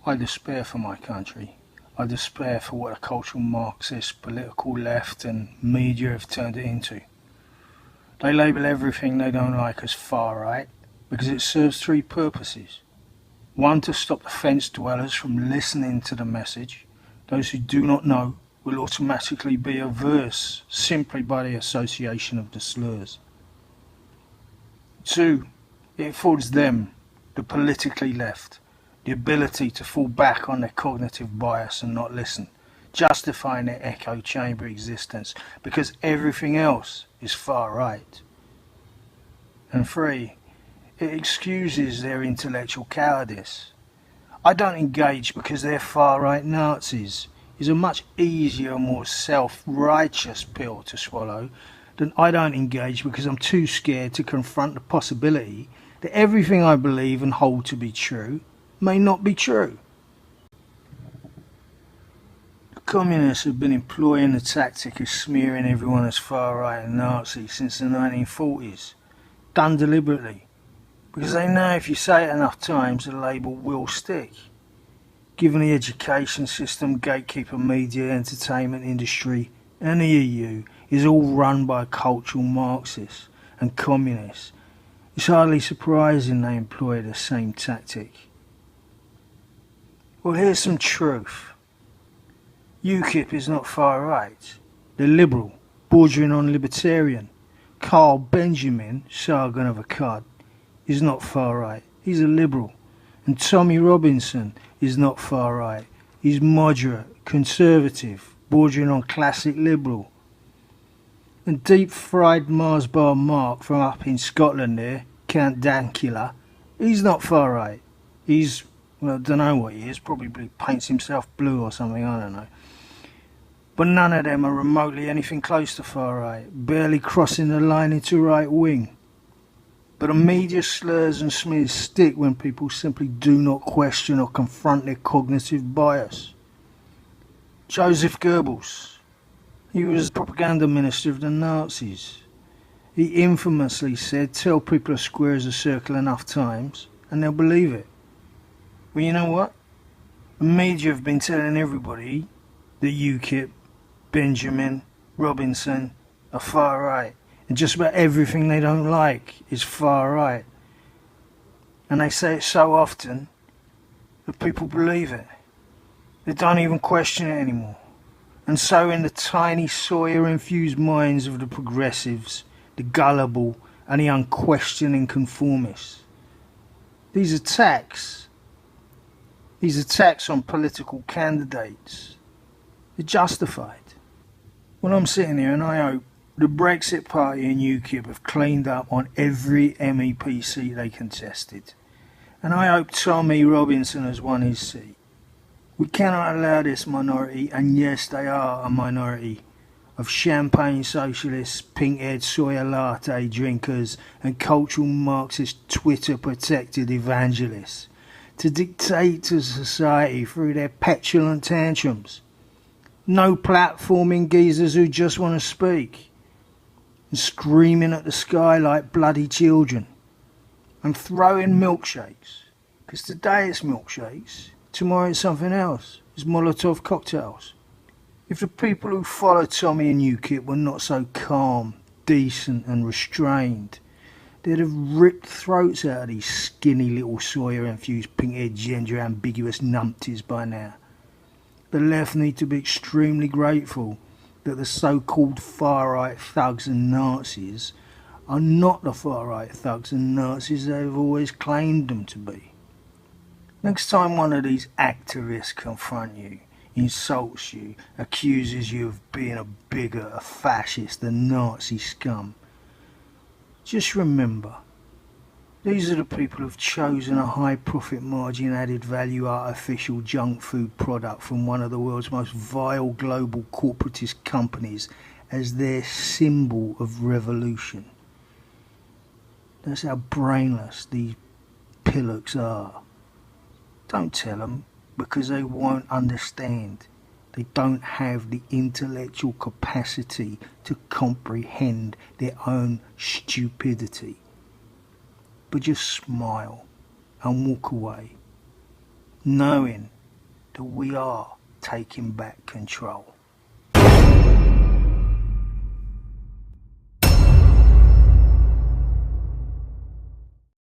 I despair for my country. I despair for what the cultural Marxist, political left and media have turned it into. They label everything they don't like as far right because it serves three purposes. One, to stop the fence dwellers from listening to the message. Those who do not know will automatically be averse simply by the association of the slurs. Two, it affords them, the politically left, the ability to fall back on their cognitive bias and not listen, justifying their echo chamber existence because everything else is far right. And three, it excuses their intellectual cowardice. I don't engage because they're far right Nazis is a much easier, more self-righteous pill to swallow than I don't engage because I'm too scared to confront the possibility that everything I believe and hold to be true may not be true. The communists have been employing the tactic of smearing everyone as far right and Nazi since the 1940s, done deliberately, because they know if you say it enough times the label will stick. Given the education system, gatekeeper media, entertainment industry and the EU is all run by cultural Marxists and communists, it's hardly surprising they employ the same tactic. Well, here's some truth. UKIP is not far right. They're liberal, bordering on libertarian. Carl Benjamin, Sargon of Akkad, is not far right. He's a liberal. And Tommy Robinson is not far right. He's moderate, conservative, bordering on classic liberal. And deep-fried Mars bar Mark from up in Scotland there, Count Dankula, he's not far right. He's, well, I don't know what he is, probably paints himself blue or something, I don't know. But none of them are remotely anything close to far right, barely crossing the line into right wing. But the media slurs and smears stick when people simply do not question or confront their cognitive bias. Joseph Goebbels, he was the propaganda minister of the Nazis. He infamously said, tell people a square is a circle enough times and they'll believe it. Well, you know what? The media have been telling everybody that UKIP, Benjamin, Robinson are far right. And just about everything they don't like is far right. And they say it so often that people believe it. They don't even question it anymore. And so in the tiny soya-infused minds of the progressives, the gullible and the unquestioning conformists, these attacks on political candidates, they're justified. Well, I'm sitting here and I hope the Brexit Party and UKIP have cleaned up on every MEP seat they contested. And I hope Tommy Robinson has won his seat. We cannot allow this minority, and yes they are a minority, of champagne socialists, pink-haired soya latte drinkers and cultural Marxist Twitter-protected evangelists to dictate to society through their petulant tantrums. No platforming geezers who just want to speak and screaming at the sky like bloody children and throwing milkshakes, because today it's milkshakes, tomorrow it's something else, it's Molotov cocktails. If the people who followed Tommy and UKIP were not so calm, decent and restrained, they'd have ripped throats out of these skinny little soya-infused pink-haired gender-ambiguous numpties by now. The left need to be extremely grateful that the so-called far-right thugs and Nazis are not the far-right thugs and Nazis they've always claimed them to be. Next time one of these activists confront you, insults you, accuses you of being a bigot, a fascist, a Nazi scum, just remember, these are the people who've chosen a high profit margin added value artificial junk food product from one of the world's most vile global corporatist companies as their symbol of revolution. That's how brainless these pillocks are. Don't tell them, because they won't understand. They don't have the intellectual capacity to comprehend their own stupidity. But just smile and walk away, knowing that we are taking back control.